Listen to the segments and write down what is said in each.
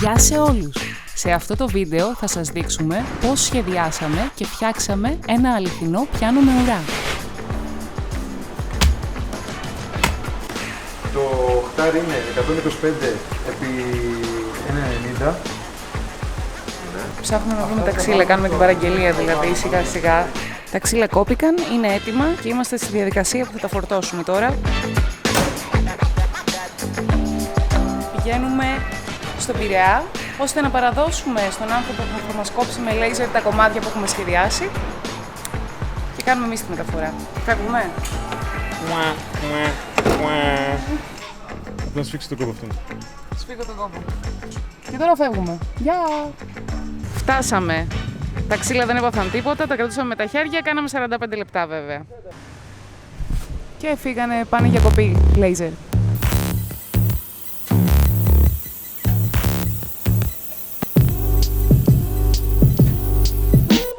Γεια σε όλους! Σε αυτό το βίντεο θα σας δείξουμε πώς σχεδιάσαμε και φτιάξαμε ένα αληθινό πιάνο με ουρά. Το χτάρι είναι 125 επί 1,90. Ψάχνουμε να βρούμε τα ξύλα, κάνουμε την παραγγελία δηλαδή σιγά σιγά. Τα ξύλα κόπηκαν, είναι έτοιμα και είμαστε στη διαδικασία που θα τα φορτώσουμε τώρα. Πηγαίνουμε στον Πειραιά, ώστε να παραδώσουμε στον άνθρωπο που θα μας κόψει με λέιζερ τα κομμάτια που έχουμε σχεδιάσει και κάνουμε εμείς τη μεταφορά. Φεύγουμε. Να σφίξει τον κόπο αυτόν. Σφίγγω τον κόπο. Και τώρα φεύγουμε. Γεια! Φτάσαμε. Τα ξύλα δεν έπαθαν τίποτα, τα κρατούσαμε με τα χέρια, κάναμε 45 λεπτά βέβαια. Και φύγανε, πάνε για κοπή λέιζερ.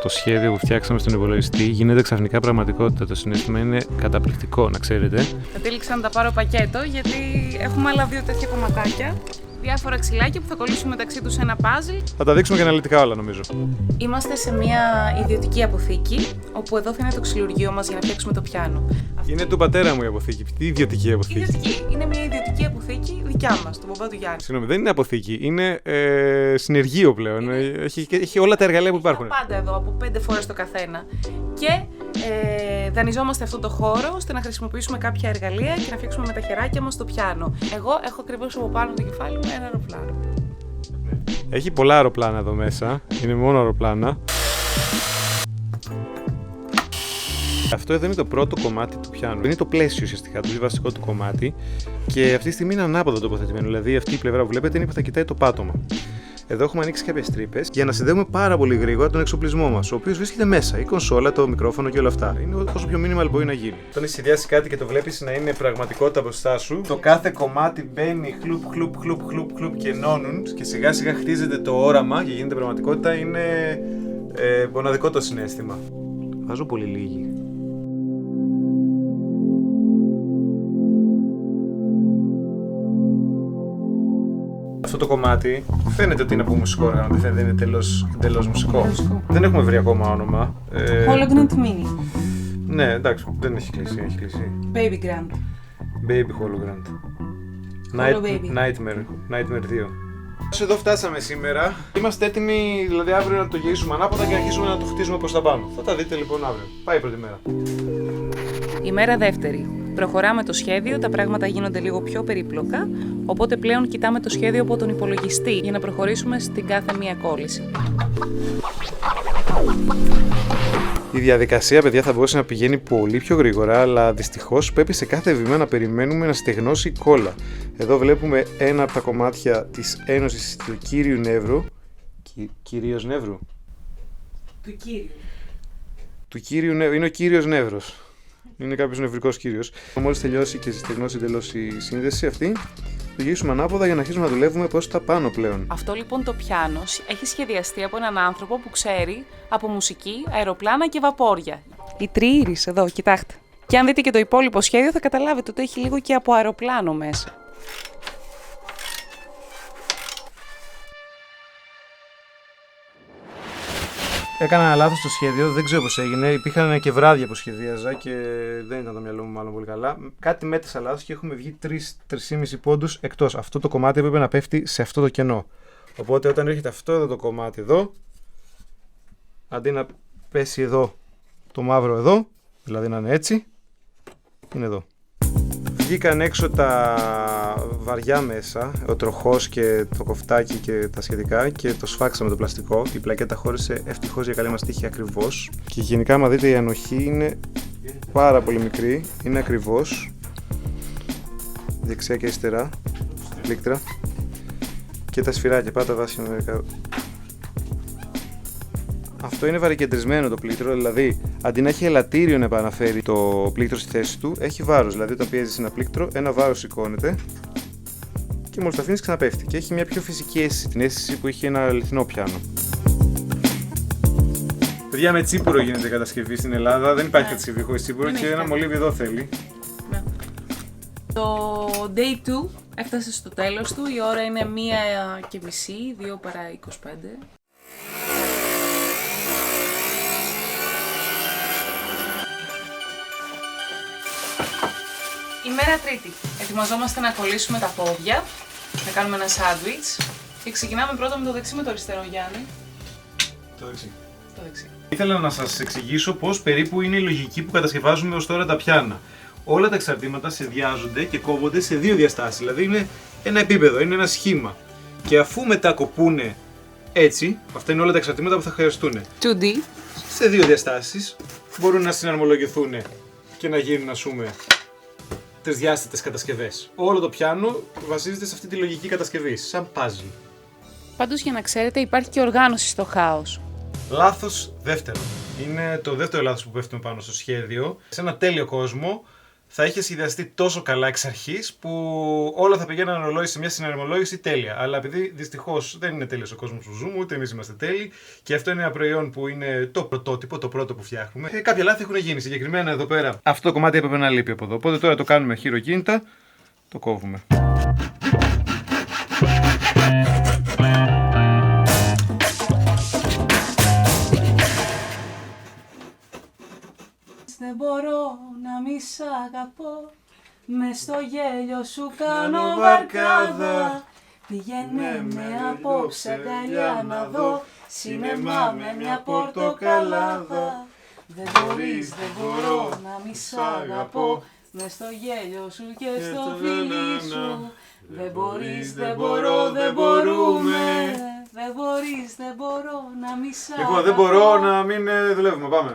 Το σχέδιο που φτιάξαμε στον υπολογιστή γίνεται ξαφνικά πραγματικότητα. Το συναίσθημα είναι καταπληκτικό, να ξέρετε. Κατέληξα να τα πάρω πακέτο γιατί έχουμε άλλα δύο τέτοια κομματάκια. Διάφορα ξυλάκια που θα κολλήσουμε μεταξύ τους ένα πάζλ. Θα τα δείξουμε και αναλυτικά όλα, νομίζω. Είμαστε σε μια ιδιωτική αποθήκη, όπου εδώ θα είναι το ξυλουργείο μας για να φτιάξουμε το πιάνο. Είναι του πατέρα μου η αποθήκη. Τι ιδιωτική αποθήκη? Ιδιωτική. Είναι μια ιδιωτική αποθήκη δικιά μας, του μπαμπά του Γιάννη. Συγγνώμη, δεν είναι αποθήκη, είναι συνεργείο πλέον. Έχει όλα τα εργαλεία που υπάρχουν. Πάντα εδώ, από 5 φορές το καθένα. Και δανειζόμαστε αυτό το χώρο ώστε να χρησιμοποιήσουμε κάποια εργαλεία και να φτιάξουμε με τα χεράκια μας το πιάνο. Εγώ έχω ακριβώς από πάνω το κεφάλι μου ένα αεροπλάνο. Έχει πολλά αεροπλάνα εδώ μέσα. Είναι μόνο αεροπλάνα. Αυτό εδώ είναι το πρώτο κομμάτι του πιάνου. Είναι το πλαίσιο ουσιαστικά, το βασικό του κομμάτι. Και αυτή τη στιγμή είναι ανάποδα τοποθετημένο. Δηλαδή αυτή η πλευρά που βλέπετε είναι που θα κοιτάει το πάτωμα. Εδώ έχουμε ανοίξει κάποιες τρύπες για να συνδέουμε πάρα πολύ γρήγορα τον εξοπλισμό μας, ο οποίος βρίσκεται μέσα. Η κονσόλα, το μικρόφωνο και όλα αυτά. Είναι όσο πιο minimal μπορεί να γίνει. Όταν έχει σχεδιάσει κάτι και το βλέπεις να είναι πραγματικότητα μπροστά σου, το κάθε κομμάτι μπαίνει χλουπ και ενώνουν και σιγά σιγά χτίζεται το όραμα και γίνεται πραγματικότητα. Είναι μοναδικό το συναίσθημα. Βάζω πολύ λίγη. Αυτό το κομμάτι φαίνεται ότι είναι από μουσικό όργανο, δεν είναι εντελώς μουσικό. Δεν έχουμε βρει ακόμα όνομα. Hologram Mini. Ναι, εντάξει, δεν έχει κλείσει, έχει κλείσει. Baby Grand. Baby Hologram. Nightmare 2. Εδώ φτάσαμε σήμερα. Είμαστε έτοιμοι, δηλαδή αύριο να το γυρίσουμε ανάποδα και να αρχίσουμε να το χτίζουμε προς τα πάνω. Θα τα δείτε λοιπόν αύριο. Πάει η πρώτη μέρα. Ημέρα δεύτερη. Προχωράμε το σχέδιο, τα πράγματα γίνονται λίγο πιο περίπλοκα, οπότε πλέον κοιτάμε το σχέδιο από τον υπολογιστή για να προχωρήσουμε στην κάθε μία κόλληση. Η διαδικασία, παιδιά, θα μπορούσε να πηγαίνει πολύ πιο γρήγορα, αλλά δυστυχώς πρέπει σε κάθε βήμα να περιμένουμε να στεγνώσει η κόλλα. Εδώ βλέπουμε ένα από τα κομμάτια της ένωσης του κύριου νεύρου. Κυρίως νεύρου. Του κύριου νεύρου. Είναι ο κύριος νεύρος. Είναι κάποιος νευρικός κύριος. Μόλις τελειώσει και στεγνώσει εντελώς η σύνδεση αυτή, το γυρίσουμε ανάποδα για να αρχίσουμε να δουλεύουμε προς τα πάνω πλέον. Αυτό λοιπόν το πιάνο έχει σχεδιαστεί από έναν άνθρωπο που ξέρει από μουσική, αεροπλάνα και βαπόρια. Η τριήρης εδώ, κοιτάξτε. Και αν δείτε και το υπόλοιπο σχέδιο θα καταλάβετε ότι έχει λίγο και από αεροπλάνο μέσα. Έκανα ένα λάθος στο σχέδιο, δεν ξέρω πώς έγινε. Υπήρχαν και βράδια που σχεδίαζα και δεν ήταν το μυαλό μου μάλλον πολύ καλά. Κάτι μέτρησα λάθος και έχουμε βγει 3-3,5 πόντους εκτός. Αυτό το κομμάτι έπρεπε να πέφτει σε αυτό το κενό. Οπότε όταν έρχεται αυτό εδώ το κομμάτι εδώ, αντί να πέσει εδώ το μαύρο εδώ, δηλαδή να είναι έτσι, είναι εδώ. Βγήκαν έξω τα βαριά μέσα, ο τροχός και το κοφτάκι και τα σχετικά και το σφάξαμε το πλαστικό. Η πλακέτα χώρισε ευτυχώς για καλή μας τύχη ακριβώς. Και γενικά, άμα δείτε, η ανοχή είναι πάρα πολύ μικρή, είναι ακριβώς. Δεξιά και αριστερά, πλήκτρα. Και τα σφυράκια, πάτα βάση μερικά. Αυτό είναι βαρικεντρισμένο το πλήκτρο, δηλαδή αντί να έχει ελαττήριο να επαναφέρει το πλήκτρο στη θέση του, έχει βάρος. Δηλαδή, όταν πιέζεις ένα πλήκτρο, ένα βάρος σηκώνεται και μόλις το αφήνεις ξαναπέφτει. Και έχει μια πιο φυσική αίσθηση, την αίσθηση που έχει ένα αληθινό πιάνο. Παιδιά, με τσίπουρο γίνεται κατασκευή στην Ελλάδα. Δεν υπάρχει κατασκευή χωρίς τσίπουρο και ένα μολύβι εδώ θέλει. Το Day 2 Έφτασε στο τέλος του, η ώρα είναι 1:30, 2 παρά 25. Ημέρα Τρίτη. Ετοιμαζόμαστε να κολλήσουμε τα πόδια, να κάνουμε ένα σάντουιτς και ξεκινάμε πρώτα με το δεξί με το αριστερό, Γιάννη. Το δεξί. Το δεξί. Ήθελα να σας εξηγήσω πώς περίπου είναι η λογική που κατασκευάζουμε ως τώρα τα πιάνα. Όλα τα εξαρτήματα συνδυάζονται και κόβονται σε δύο διαστάσεις, δηλαδή είναι ένα επίπεδο, είναι ένα σχήμα. Και αφού μετά κοπούνε έτσι, αυτά είναι όλα τα εξαρτήματα που θα χρειαστούν. 2D. Σε δύο διαστάσεις μπορούν να συναρμολογηθούν και να γίνουν, ας πούμε, τρισδιάστατες κατασκευές. Όλο το πιάνο βασίζεται σε αυτή τη λογική κατασκευής, σαν puzzle. Πάντως, για να ξέρετε, υπάρχει και οργάνωση στο χάος. Λάθος δεύτερο. Είναι το δεύτερο λάθος που πέφτουμε πάνω στο σχέδιο. Σε ένα τέλειο κόσμο θα είχε σχεδιαστεί τόσο καλά εξ αρχής που όλα θα πηγαίναν αναλόγηση σε μια συναρμολόγηση τέλεια. Αλλά επειδή δυστυχώς δεν είναι τέλειος ο κόσμος που ζούμε, ούτε εμείς είμαστε τέλειοι, και αυτό είναι ένα προϊόν που είναι το πρωτότυπο, το πρώτο που φτιάχνουμε, κάποια λάθη έχουν γίνει. Συγκεκριμένα εδώ πέρα αυτό το κομμάτι έπρεπε να λείπει από εδώ. Οπότε τώρα το κάνουμε χειροκίνητα, το κόβουμε. Δεν μπορώ να μη σ' αγαπώ, μες στο γέλιο σου κάνω βαρκάδα. Πήγαινε με απόψε αγκαλιά να δω, σινεμά με μια πορτοκαλάδα. Δεν μπορείς, δεν μπορώ να μη σ' αγαπώ, μες στο γέλιο σου και στο φίλι σου. Δεν μπορείς, δεν μπορώ, δεν μπορούμε. Δεν μπορείς, δεν μπορώ να μη σ' αγαπώ. Λοιπόν, δεν μπορώ να μην δουλεύουμε, πάμε.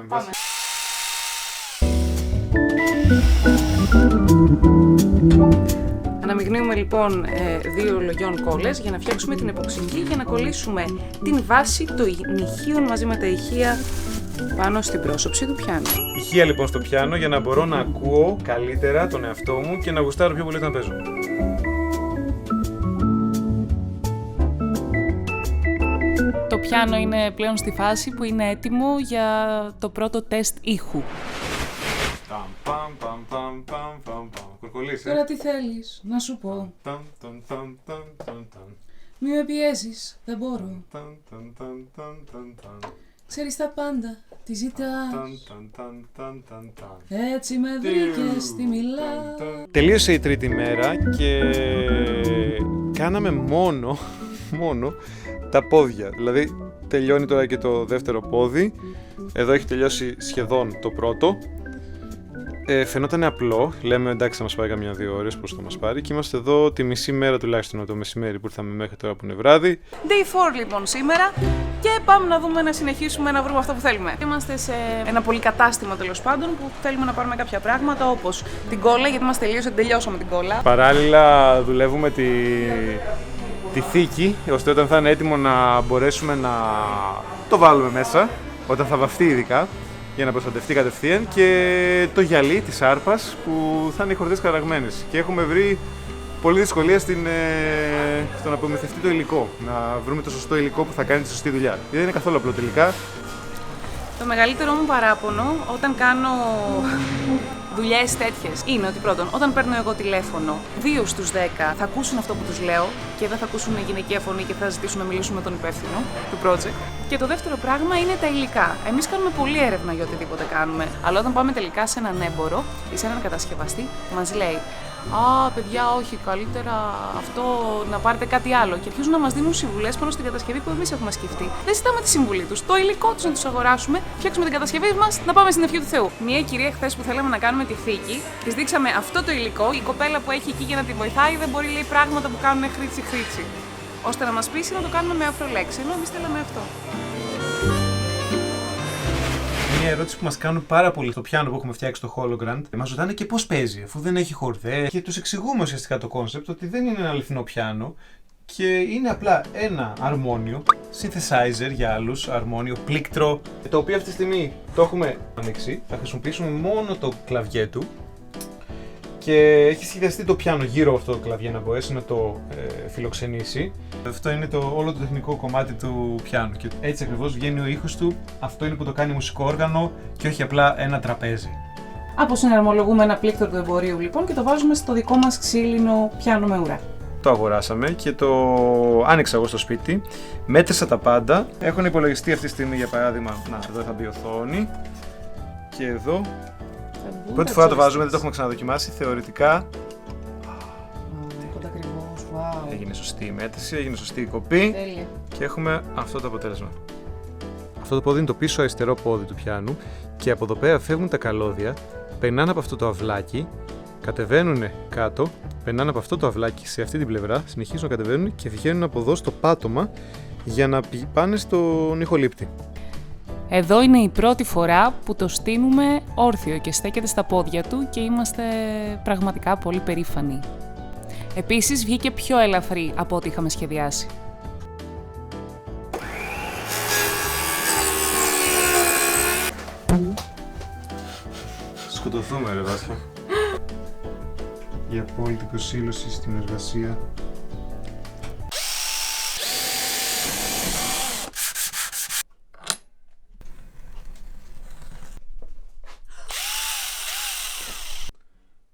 Αναμειγνύουμε λοιπόν 2 λογιών κόλλες για να φτιάξουμε την εποξική και να κολλήσουμε την βάση των ηχείων μαζί με τα ηχεία πάνω στην πρόσωψη του πιάνου. Ηχεία λοιπόν στο πιάνο για να μπορώ να ακούω καλύτερα τον εαυτό μου και να γουστάρω πιο πολύ όταν παίζω. Το πιάνο είναι πλέον στη φάση που είναι έτοιμο για το πρώτο τεστ ήχου. Τώρα τι θέλεις, να σου πω. Μη με πιέζεις, δεν μπορώ. Ξέρεις τα πάντα, τι ζητάς. Έτσι με βρήκες, τι μιλάς. Τελείωσε η τρίτη μέρα και κάναμε μόνο τα πόδια. Δηλαδή τελειώνει τώρα και το δεύτερο πόδι. Εδώ έχει τελειώσει σχεδόν το πρώτο. Φαινόταν απλό, λέμε εντάξει θα μας πάρει καμιά 2 ώρες, πώς θα μας πάρει, και είμαστε εδώ τη μισή μέρα τουλάχιστον το μεσημέρι που ήρθαμε μέχρι τώρα που είναι βράδυ. Day 4 λοιπόν σήμερα και πάμε να δούμε να συνεχίσουμε να βρούμε αυτό που θέλουμε. Είμαστε σε ένα πολυκατάστημα τέλος πάντων που θέλουμε να πάρουμε κάποια πράγματα όπως την κόλλα, γιατί μας τελειώσαμε την κόλλα. Παράλληλα δουλεύουμε τη θήκη, ώστε όταν θα είναι έτοιμο να μπορέσουμε να το βάλουμε μέσα, όταν θα βαφτεί ειδικά, για να προστατευτεί κατευθείαν, και το γυαλί της άρπας που θα είναι οι χορδές καραγμένες. Και έχουμε βρει πολλή δυσκολία στο να προμηθευτεί το υλικό, να βρούμε το σωστό υλικό που θα κάνει τη σωστή δουλειά. Δεν είναι καθόλου απλό τελικά. Το μεγαλύτερο μου παράπονο όταν κάνω δουλειές τέτοιες είναι ότι πρώτον, όταν παίρνω εγώ τηλέφωνο, 2 στους 10 θα ακούσουν αυτό που τους λέω και δεν θα ακούσουν γυναικεία φωνή και θα ζητήσουν να μιλήσουν με τον υπεύθυνο του project. Και το δεύτερο πράγμα είναι τα υλικά. Εμείς κάνουμε πολλή έρευνα για οτιδήποτε κάνουμε, αλλά όταν πάμε τελικά σε έναν έμπορο ή σε έναν κατασκευαστή, μας λέει «Α, παιδιά, όχι, καλύτερα αυτό να πάρετε κάτι άλλο». Και αρχίζουν να μας δίνουν συμβουλές πάνω στην κατασκευή που εμείς έχουμε σκεφτεί. Δεν ζητάμε τη συμβουλή τους. Το υλικό τους να τους αγοράσουμε, φτιάξουμε την κατασκευή μας, να πάμε στην ευχή του Θεού. Μια κυρία χθες που θέλαμε να κάνουμε τη θήκη, της δείξαμε αυτό το υλικό. Η κοπέλα που έχει εκεί για να τη βοηθάει δεν μπορεί, λέει, πράγματα που κάνουν χρήτσι-χρήτσι. Ώστε να μας πείσει να το κάνουμε με αφρολέξη. Ενώ εμείς θέλαμε αυτό. Μια ερώτηση που μας κάνουν πάρα πολύ στο πιάνο που έχουμε φτιάξει το Hologram. Μας ρωτάνε και πώς παίζει, αφού δεν έχει χορδές. Και τους εξηγούμε ουσιαστικά το κόνσεπτ ότι δεν είναι ένα αληθινό πιάνο και είναι απλά ένα αρμόνιο, synthesizer για άλλους, αρμόνιο, πλήκτρο, το οποίο αυτή τη στιγμή το έχουμε ανοίξει. Θα χρησιμοποιήσουμε μόνο το κλαβιέ του και έχει σχεδιαστεί το πιάνο γύρω από αυτό το κλαβιέ να μπορέσει να το φιλοξενήσει. Αυτό είναι όλο το τεχνικό κομμάτι του πιάνου και έτσι ακριβώς βγαίνει ο ήχος του. Αυτό είναι που το κάνει μουσικό όργανο και όχι απλά ένα τραπέζι. Αποσυναρμολογούμε ένα πλήκτρο του εμπορίου λοιπόν και το βάζουμε στο δικό μας ξύλινο πιάνο με ουρά. Το αγοράσαμε και το άνοιξα εγώ στο σπίτι. Μέτρησα τα πάντα. Έχουν υπολογιστεί αυτή τη στιγμή, για παράδειγμα. Να, εδώ θα μπει η οθόνη. Και εδώ. Πρώτη φορά το βάζουμε, δεν το έχουμε ξαναδοκιμάσει. Θεωρητικά. Έγινε σωστή η μέτρηση, έγινε σωστή η κοπή. Τέλεια. Και έχουμε αυτό το αποτέλεσμα. Αυτό το πόδι είναι το πίσω αριστερό πόδι του πιάνου. Και από εδώ πέρα φεύγουν τα καλώδια, περνάνε από αυτό το αυλάκι, κατεβαίνουν κάτω, περνάνε από αυτό το αυλάκι σε αυτή την πλευρά, συνεχίζουν να κατεβαίνουν και βγαίνουν από εδώ στο πάτωμα για να πάνε στον ηχολήπτη. Εδώ είναι η πρώτη φορά που το στείνουμε όρθιο και στέκεται στα πόδια του και είμαστε πραγματικά πολύ περήφανοι. Επίσης βγήκε πιο ελαφρύ από ό,τι είχαμε σχεδιάσει. Σκοτωθούμε ρε Βάσια. Η απόλυτη προσήλωση στην εργασία.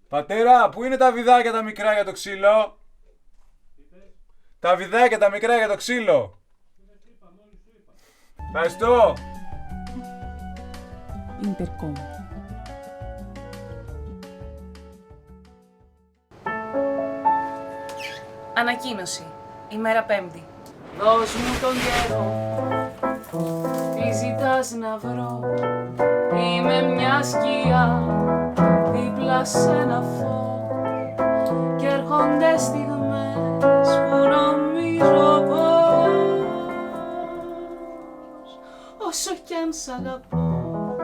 Πατέρα, πού είναι τα βιδάκια τα μικρά για το ξύλο? Τα βιδάκια τα μικρά για το ξύλο. Ευχαριστώ. Intercom. Ανακοίνωση. Ημέρα Πέμπτη. Δώσ' μου τον καιρό. Τι ζητάς να βρω? Είμαι μια σκιά δίπλα σε ένα φω και έρχονται στιγμές που νομίζω πως όσο κι αν σ' αγαπώ,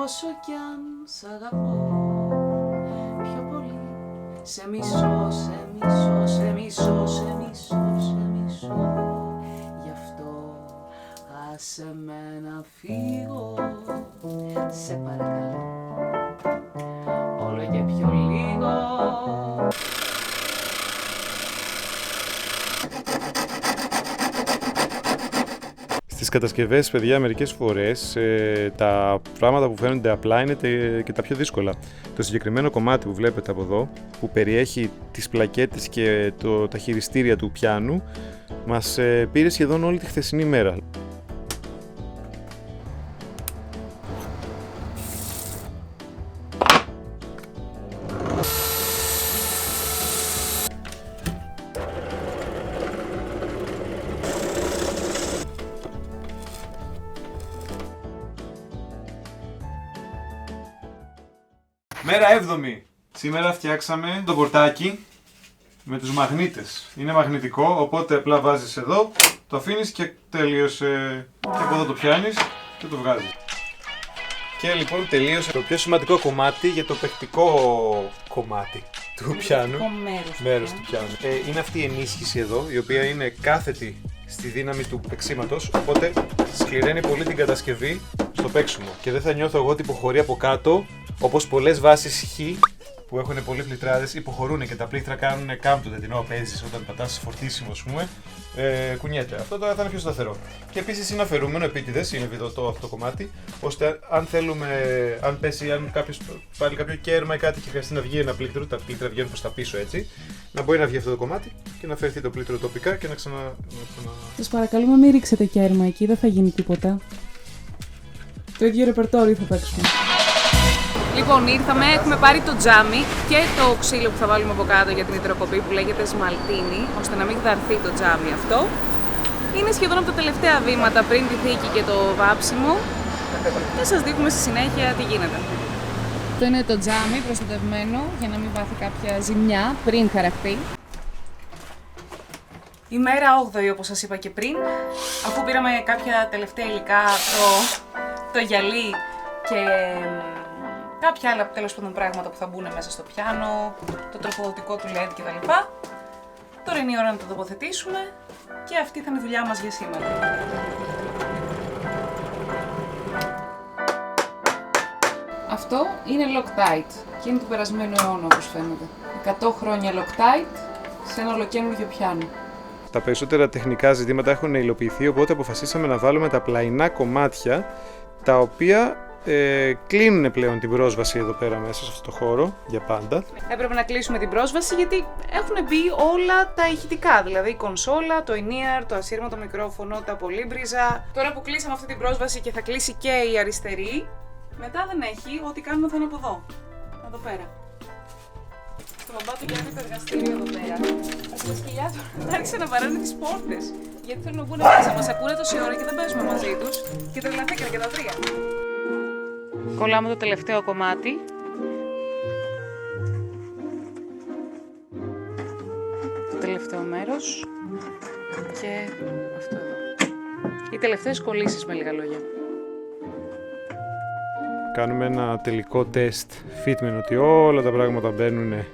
όσο κι αν σ' αγαπώ πιο πολύ σε μισώ, σε μισώ, σε μισώ, σε μισώ, σε μισώ. Γι' αυτό άσε με να φύγω, σε παρακαλώ, όλο και πιο λίγο. Στις κατασκευές, παιδιά, μερικές φορές τα πράγματα που φαίνονται απλά είναι και τα πιο δύσκολα. Το συγκεκριμένο κομμάτι που βλέπετε από εδώ, που περιέχει τις πλακέτες και τα χειριστήρια του πιάνου, μας πήρε σχεδόν όλη τη χθεσινή μέρα. Μέρα 7η. Σήμερα φτιάξαμε το πορτάκι με τους μαγνήτες. Είναι μαγνητικό, οπότε απλά βάζεις εδώ, το αφήνεις και τελείωσε. Και από εδώ το πιάνεις και το βγάζεις. Και λοιπόν τελείωσε το πιο σημαντικό κομμάτι για το παιχτικό κομμάτι του πιάνου. Μέρος του πιάνου. Είναι αυτή η ενίσχυση εδώ, η οποία είναι κάθετη στη δύναμη του παίξηματος, οπότε σκληραίνει πολύ την κατασκευή στο παίξιμο. Και δεν θα νιώθω εγώ ότι υποχωρεί από κάτω, όπως πολλές βάσεις χ που έχουν πολλοί πληκτράδες υποχωρούν και τα πλήκτρα κάνουν κάμπτονται την ώρα παίζεις, όταν πατάς φορτίσιμο, ας πούμε, κουνιέται. Αυτό τώρα θα είναι πιο σταθερό. Και επίσης είναι αφαιρούμενο επίτηδες, είναι βιδωτό αυτό το κομμάτι, ώστε αν θέλουμε, αν πέσει, αν κάποιος πάρει κάποιο κέρμα ή κάτι και χρειαστεί να βγει ένα πλήκτρο, τα πλήκτρα βγαίνουν προς τα πίσω έτσι, να μπορεί να βγει αυτό το κομμάτι και να φερθεί το πλήκτρο τοπικά και να ξανα. Σας παρακαλούμε μην ρίξετε κέρμα εκεί, δεν θα γίνει τίποτα. Το ίδιο ρεπερτόριο θα παίξουμε. Λοιπόν, ήρθαμε, έχουμε πάρει το τζάμι και το ξύλο που θα βάλουμε από κάτω για την υδροκοπή που λέγεται σμαλτίνι, ώστε να μην γδαρθεί το τζάμι αυτό. Είναι σχεδόν από τα τελευταία βήματα πριν τη θήκη και το βάψιμο και σας δείχνουμε στη συνέχεια τι γίνεται. Αυτό είναι το τζάμι προστατευμένο για να μην πάθει κάποια ζημιά πριν χαραχτεί. Ημέρα 8η όπως σας είπα και πριν, αφού πήραμε κάποια τελευταία υλικά, το γυαλί και κάποια άλλα τέλος πάντων πράγματα που θα μπουν μέσα στο πιάνο, το τροφοδοτικό του LED κτλ. Τώρα είναι η ώρα να το τοποθετήσουμε και αυτή θα είναι η δουλειά μας για σήμερα. Αυτό είναι Loctite και είναι του περασμένου αιώνα όπως φαίνεται. 100 χρόνια Loctite σε ένα ολοκαίνουργιο πιάνο. Τα περισσότερα τεχνικά ζητήματα έχουν υλοποιηθεί, οπότε αποφασίσαμε να βάλουμε τα πλαϊνά κομμάτια, τα οποία Κλείνουν πλέον την πρόσβαση εδώ πέρα μέσα σε αυτό το χώρο για πάντα. Έπρεπε να κλείσουμε την πρόσβαση γιατί έχουν μπει όλα τα ηχητικά. Δηλαδή η κονσόλα, το in-ear, το ασύρματο μικρόφωνο, τα πολύμπριζα. Τώρα που κλείσαμε αυτή την πρόσβαση και θα κλείσει και η αριστερή, μετά δεν έχει, ό,τι κάνουμε θα είναι από εδώ. Εδώ πέρα. Στο μπαμπά του Γιάννη το εργαστήριο εδώ πέρα. Στα σκυλιά του άρχισαν να βαράνε τις πόρτες. Γιατί θέλουν να μπουν μέσα. Μας ακούνε τόση ώρα και δεν παίζουμε μαζί τους. Και τρελαθήκανε και τα τρία. Κολλάμε το τελευταίο κομμάτι. Το τελευταίο μέρος. Και αυτό εδώ. Οι τελευταίες κολλήσεις με λίγα λόγια. Κάνουμε ένα τελικό τεστ fitment ότι όλα τα πράγματα μπαίνουν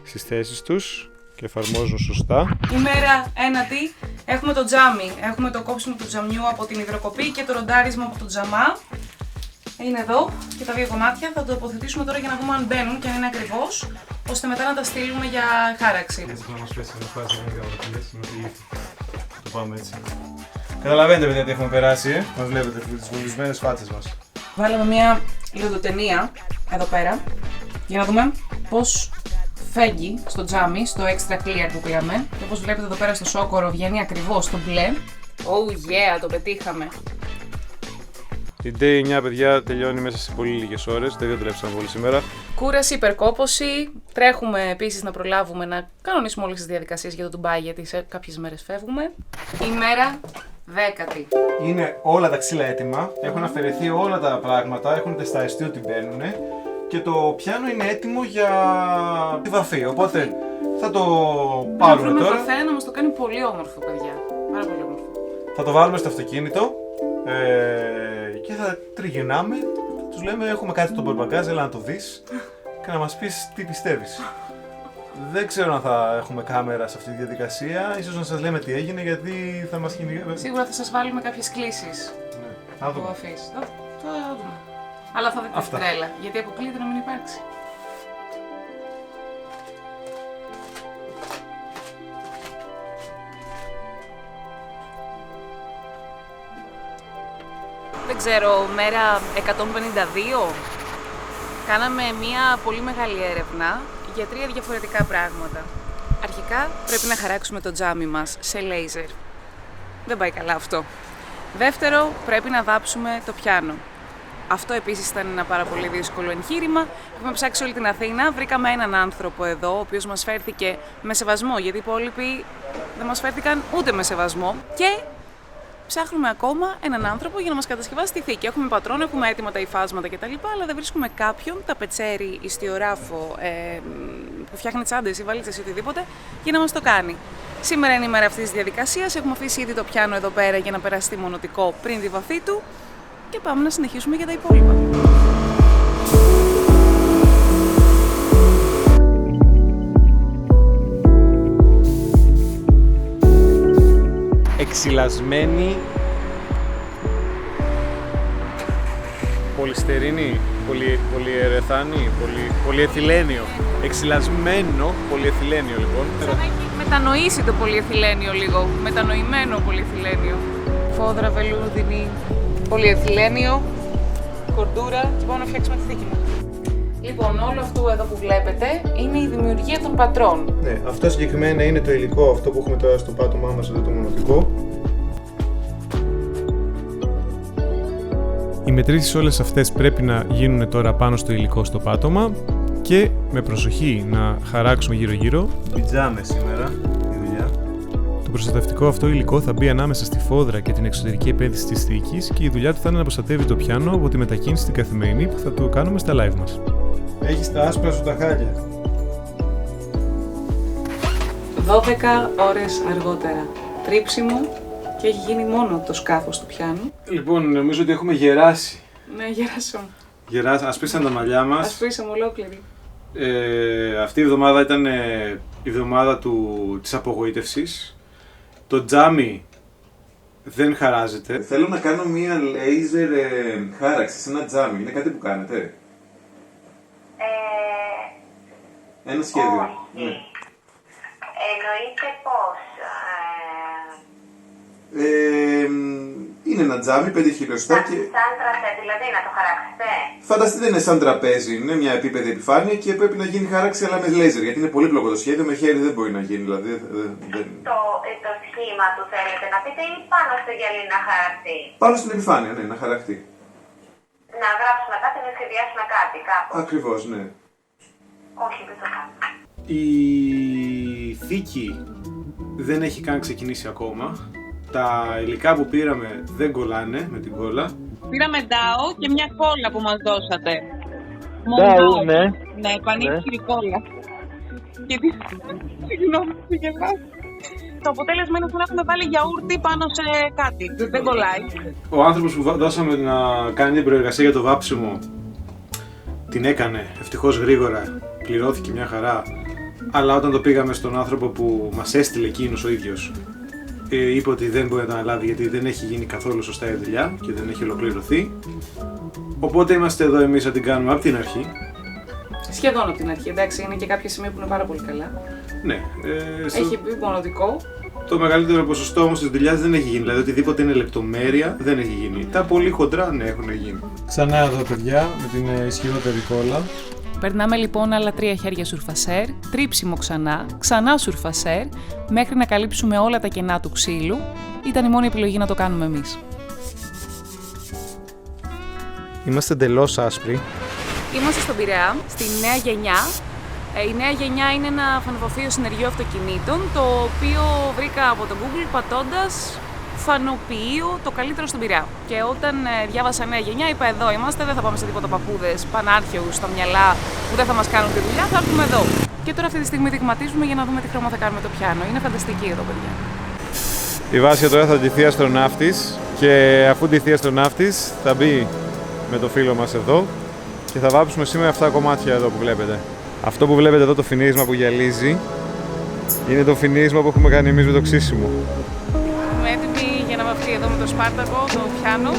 στις θέσεις τους και εφαρμόζουν σωστά. Ημέρα ένατη. Έχουμε το τζάμι. Έχουμε το κόψιμο του τζαμιού από την υδροκοπή και το ροντάρισμα από το τζαμά. Είναι εδώ και τα δύο κομμάτια. Θα το τοποθετήσουμε τώρα για να δούμε αν μπαίνουν και αν είναι ακριβώς, ώστε μετά να τα στείλουμε για χάραξη. Έτσι θα μας πέσει να σπάσει να μην κάνω το πάμε έτσι. Καταλαβαίνετε παιδιά τι έχουμε περάσει, μας βλέπετε τις βολισμένες φάτσες μας. Βάλαμε μια λιοντοτενία εδώ πέρα για να δούμε πώς φέγγει στο τζάμι, στο extra clear που πήραμε. Και όπως βλέπετε εδώ πέρα στο σόκορο βγαίνει ακριβώς το μπλε. Oh yeah, το πετύχαμε. Η Day 9 παιδιά τελειώνει μέσα σε πολύ λίγες ώρες, δεν δουλέψαμε πολύ σήμερα. Κούραση, υπερκόπωση. Τρέχουμε επίσης να προλάβουμε να κανονίσουμε όλες τις διαδικασίες για το Ντουμπάι, γιατί σε κάποιες μέρες φεύγουμε. Ημέρα 10η. Είναι όλα τα ξύλα έτοιμα, έχουν αφαιρεθεί όλα τα πράγματα, έχουν τεσταριστεί ότι μπαίνουν και το πιάνο είναι έτοιμο για τη βαφή. Οπότε θα το πάρουμε τώρα. Θα να μας το κάνει πολύ όμορφο, παιδιά. Πάρα πολύ όμορφο. Θα το βάλουμε στο αυτοκίνητο και θα τριγυρνάμε. Τους λέμε: έχουμε κάτι στο μπαρμπαγκάζ, έλα να το δεις και να μας πεις τι πιστεύεις. Δεν ξέρω αν θα έχουμε κάμερα σε αυτή τη διαδικασία. Ίσως να σας λέμε τι έγινε, γιατί θα μας κυνηγάμε. Σίγουρα θα σας βάλουμε κάποιες κλήσεις. Ναι. Θα δούμε. Θα δούμε. Αλλά θα δείτε τρέλα, γιατί αποκλείεται να μην υπάρξει. Δεν ξέρω, μέρα 152. Κάναμε μια πολύ μεγάλη έρευνα για 3 διαφορετικά πράγματα. Αρχικά πρέπει να χαράξουμε το τζάμι μας σε λέιζερ. Δεν πάει καλά αυτό. Δεύτερο, πρέπει να βάψουμε το πιάνο. Αυτό επίσης ήταν ένα πάρα πολύ δύσκολο εγχείρημα. Έχουμε ψάξει όλη την Αθήνα, βρήκαμε έναν άνθρωπο εδώ, ο οποίος μας φέρθηκε με σεβασμό, γιατί οι υπόλοιποι δεν μας φέρθηκαν ούτε με σεβασμό. Και ψάχνουμε ακόμα έναν άνθρωπο για να μας κατασκευάσει τη θήκη. Έχουμε πατρόν, έχουμε έτοιμα τα υφάσματα κτλ. Αλλά δεν βρίσκουμε κάποιον, ταπετσέρι, ιστιογράφο, που φτιάχνει τσάντες ή βαλίτσες ή οτιδήποτε, για να μας το κάνει. Σήμερα είναι η μέρα αυτής της διαδικασίας. Έχουμε αφήσει ήδη το πιάνο εδώ πέρα για να περαστεί μονοτικό πριν τη βαφή του. Και πάμε να συνεχίσουμε για τα υπόλοιπα. Εξυλασμένη πολυστερίνη, πολυερεθάνη, πολυεθυλένιο. Εξυλασμένο πολυεθυλένιο λοιπόν. Σαν να έχει μετανοήσει το πολυεθυλένιο λίγο. Μετανοημένο πολυεθυλένιο. Φόδρα, βελούδινη, πολυεθυλένιο, κορδούρα και πάμε να φτιάξουμε τη θήκη μας. Λοιπόν, όλο αυτό εδώ που βλέπετε είναι η δημιουργία των πατρών. Ναι, αυτό συγκεκριμένα είναι το υλικό, αυτό που έχουμε τώρα στο πάτωμά μας εδώ, το μονοτικό. Οι μετρήσεις όλες αυτές πρέπει να γίνουν τώρα πάνω στο υλικό στο πάτωμα και με προσοχή να χαράξουμε γύρω-γύρω. Πιτζάμε σήμερα η δουλειά. Το προστατευτικό αυτό υλικό θα μπει ανάμεσα στη φόδρα και την εξωτερική επένδυση της θήκης και η δουλειά του θα είναι να προστατεύει το πιάνο από τη μετακίνηση την καθημερινή που θα το κάνουμε στα live μας. Έχεις τα άσπρα σου τα χάλια. 12 ώρες αργότερα. Τρίψιμο και έχει γίνει μόνο το σκάφος του πιάνου. Λοιπόν, νομίζω ότι έχουμε γεράσει. Ναι, γεράσαμε. Ασπίσαν τα μαλλιά μας. Ασπίσαμε ολόκληρη. Αυτή η εβδομάδα ήταν η εβδομάδα της απογοήτευσης. Το τζάμι δεν χαράζεται. Θέλω να κάνω μία λέιζερ χάραξη σε ένα τζάμι. Είναι κάτι που κάνετε? Ένα σχέδιο. Όχι. Ναι. Εννοείται πώς. Είναι ένα τζάμι 5 χιλιοστά και. Σαν τραπέζι, δηλαδή να το χαράξετε. Φανταστείτε, είναι σαν τραπέζι. Είναι μια επίπεδη επιφάνεια και πρέπει να γίνει χάραξη, αλλά με λέιζερ. Γιατί είναι πολύ πλοκό το σχέδιο. Με χέρι δεν μπορεί να γίνει. Δηλαδή, Το σχήμα του θέλετε να πείτε ή πάνω στο γυαλί να χαραχτεί? Πάνω στην επιφάνεια, ναι, να χαραχτεί. Να γράψουμε κάτι, να σχεδιάσουμε κάτι κάπου. Ακριβώς, ναι. Όχι, δεν το κάνω. Η θήκη δεν έχει καν ξεκινήσει ακόμα. Τα υλικά που πήραμε δεν κολλάνε με την κόλλα. Πήραμε ντάο και μια κόλλα που μας δώσατε. Ντάο, ναι. Ναι, πανίσχυρη κόλλα. Και τι... Συγγνώμη, γελάς. Το αποτέλεσμα είναι σαν να έχουμε βάλει γιαούρτι πάνω σε κάτι. Δεν κολλάει. Ο άνθρωπος που δώσαμε να κάνει την προεργασία για το βάψιμο την έκανε ευτυχώς γρήγορα, πληρώθηκε μια χαρά. Αλλά όταν το πήγαμε στον άνθρωπο που μας έστειλε εκείνος ο ίδιος, είπε ότι δεν μπορεί να το αναλάβει γιατί δεν έχει γίνει καθόλου σωστά η δουλειά και δεν έχει ολοκληρωθεί. Οπότε είμαστε εδώ εμείς να την κάνουμε από την αρχή. Σχεδόν από την αρχή, εντάξει, είναι και κάποια σημεία που είναι πάρα πολύ καλά. Ναι. Έχει μπει μονοδικό. Το μεγαλύτερο ποσοστό όμως της δουλειάς δεν έχει γίνει. Δηλαδή οτιδήποτε είναι λεπτομέρεια δεν έχει γίνει. Τα πολύ χοντρά ναι έχουν γίνει. Ξανά εδώ παιδιά με την ισχυρότερη κόλλα. Περνάμε λοιπόν άλλα 3 χέρια σουρφασέρ, τρίψιμο ξανά σουρφασέρ, μέχρι να καλύψουμε όλα τα κενά του ξύλου. Ήταν η μόνη επιλογή να το κάνουμε εμείς. Είμαστε εντελώς άσπροι. Είμαστε στον Πειραιά, στη νέα γενιά. Η νέα γενιά είναι ένα φανοποφείο συνεργείο αυτοκινήτων, το οποίο βρήκα από το Google πατώντας φανοποιείο το καλύτερο στον Πειραιά. Και όταν διάβασα νέα γενιά, είπα εδώ είμαστε, δεν θα πάμε σε τίποτα παππούδες, πανάρχαιους στα μυαλά που δεν θα μας κάνουν τη δουλειά, θα έρθουμε εδώ. Και τώρα αυτή τη στιγμή δειγματίζουμε για να δούμε τι χρώμα θα κάνουμε το πιάνο. Είναι φανταστική εδώ, παιδιά. Η Βάσια τώρα θα ντυθεί αστροναύτης και αφού ντυθεί αστροναύτης θα μπει με το φίλο μας εδώ και θα βάψουμε σήμερα αυτά τα κομμάτια εδώ που βλέπετε. Αυτό που βλέπετε εδώ, το φινίρισμα που γυαλίζει, είναι το φινίρισμα που έχουμε κάνει εμείς με το ξύσιμο. Είμαι έτοιμη για να βαφτεί εδώ με το Σπάρτακο, το πιάνο.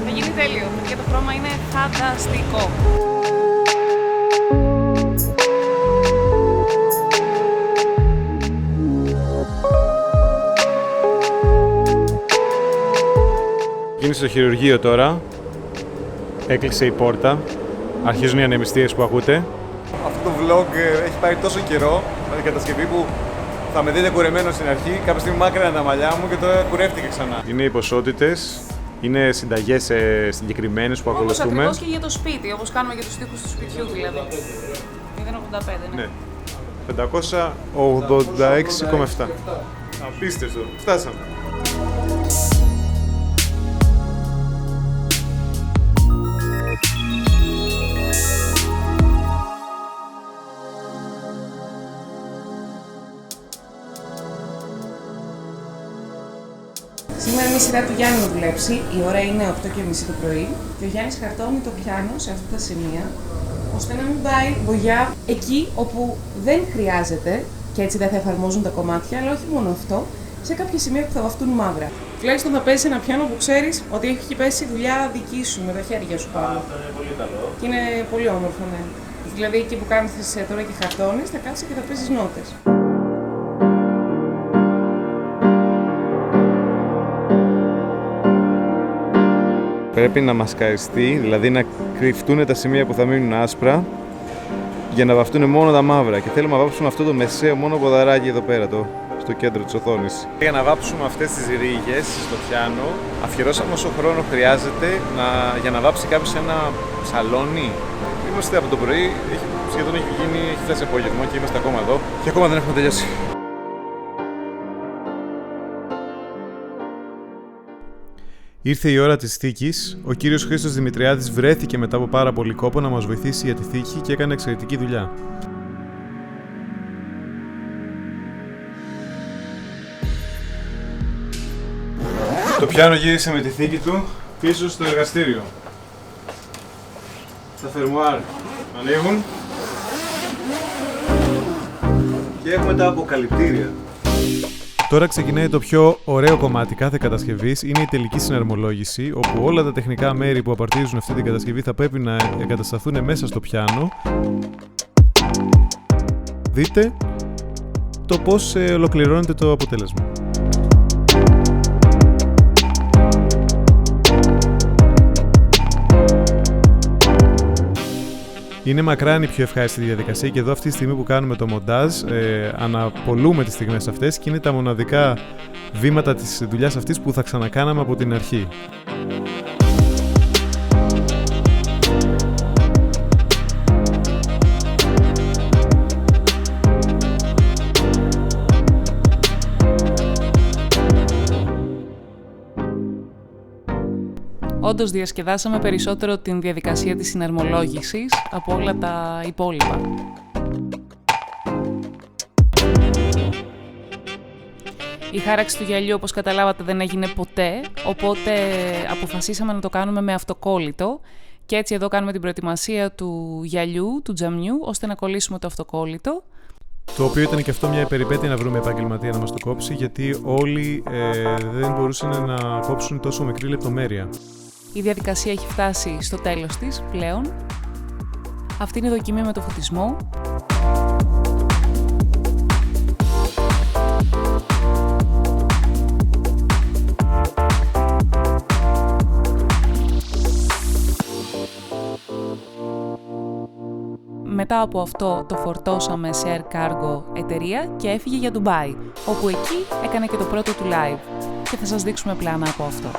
Θα γίνει τέλειο και το χρώμα είναι φανταστικό. Είναι στο χειρουργείο τώρα. Έκλεισε η πόρτα. Αρχίζουν οι ανεμιστίες που ακούτε. Αυτό το vlog έχει πάρει τόσο καιρό, δηλαδή κατασκευή που θα με δείτε κουρεμένο στην αρχή. Κάποια στιγμή μάκρυνα τα μαλλιά μου και τώρα κουρεύτηκε ξανά. Είναι οι ποσότητες, είναι συνταγές συγκεκριμένες που ακολουθούμε. Όπως ακριβώς και για το σπίτι, όπως κάνουμε για τους τοίχους του σπιτιού δηλαδή. 0,85 ναι. 586,7. Απίστευτο. Φτάσαμε. Σήμερα είναι η σειρά του Γιάννη να δουλέψει, η ώρα είναι 8:30 το πρωί και ο Γιάννης χαρτώνει το πιάνο σε αυτά τα σημεία, ώστε να μην πάει βογιά εκεί όπου δεν χρειάζεται και έτσι δεν θα εφαρμόζουν τα κομμάτια, αλλά όχι μόνο αυτό, σε κάποια σημεία που θα βαφτούν μαύρα. Τουλάχιστον θα παίζεις ένα πιάνο που ξέρεις ότι έχει πέσει δουλειά δική σου με τα χέρια σου πάνω. Αυτό είναι πολύ καλό. Και είναι πολύ όμορφο, ναι. Δηλαδή εκεί που κάθεσαι τώρα και χαρτώνεις, θα κάτσεις και θα παίζεις νότες. Πρέπει να μασκαριστεί, δηλαδή να κρυφτούν τα σημεία που θα μείνουν άσπρα για να βαφτούν μόνο τα μαύρα. Και θέλουμε να βάψουμε αυτό το μεσαίο μόνο ποδαράκι εδώ πέρα, στο κέντρο της οθόνης. Για να βάψουμε αυτές τις ρίγες στο πιάνο, αφιερώσαμε όσο χρόνο χρειάζεται για να βάψει κάποιος ένα σαλόνι. Είμαστε από το πρωί, σχεδόν έχει φτάσει απόγευμα και είμαστε ακόμα εδώ και ακόμα δεν έχουμε τελειώσει. Ήρθε η ώρα της θήκης. Ο κύριος Χρήστος Δημητριάδης βρέθηκε μετά από πάρα πολύ κόπο να μας βοηθήσει για τη θήκη και έκανε εξαιρετική δουλειά. Το πιάνο γύρισε με τη θήκη του πίσω στο εργαστήριο. Τα φερμουάρ ανοίγουν και έχουμε τα αποκαλυπτήρια. Τώρα ξεκινάει το πιο ωραίο κομμάτι κάθε κατασκευής, είναι η τελική συναρμολόγηση, όπου όλα τα τεχνικά μέρη που απαρτίζουν αυτή την κατασκευή θα πρέπει να εγκατασταθούν μέσα στο πιάνο. Δείτε το πώς ολοκληρώνεται το αποτέλεσμα. Είναι μακράν η πιο ευχάριστη διαδικασία και εδώ αυτή τη στιγμή που κάνουμε το μοντάζ αναπολούμε τις στιγμές αυτές και είναι τα μοναδικά βήματα της δουλειάς αυτής που θα ξανακάναμε από την αρχή. Όντως διασκεδάσαμε περισσότερο την διαδικασία της συναρμολόγησης από όλα τα υπόλοιπα. Η χάραξη του γυαλιού, όπως καταλάβατε, δεν έγινε ποτέ, οπότε αποφασίσαμε να το κάνουμε με αυτοκόλλητο και έτσι εδώ κάνουμε την προετοιμασία του γυαλιού, του τζαμιού, ώστε να κολλήσουμε το αυτοκόλλητο. Το οποίο ήταν και αυτό μια περιπέτεια να βρούμε επαγγελματία να μας το κόψει, γιατί όλοι δεν μπορούσαν να κόψουν τόσο μικρή λεπτομέρεια. Η διαδικασία έχει φτάσει στο τέλος της πλέον. Αυτή είναι η δοκιμή με το φωτισμό. Μετά από αυτό το φορτώσαμε σε Air Cargo εταιρεία και έφυγε για Ντουμπάι, όπου εκεί έκανε και το πρώτο του live και θα σας δείξουμε πλάνα από αυτό.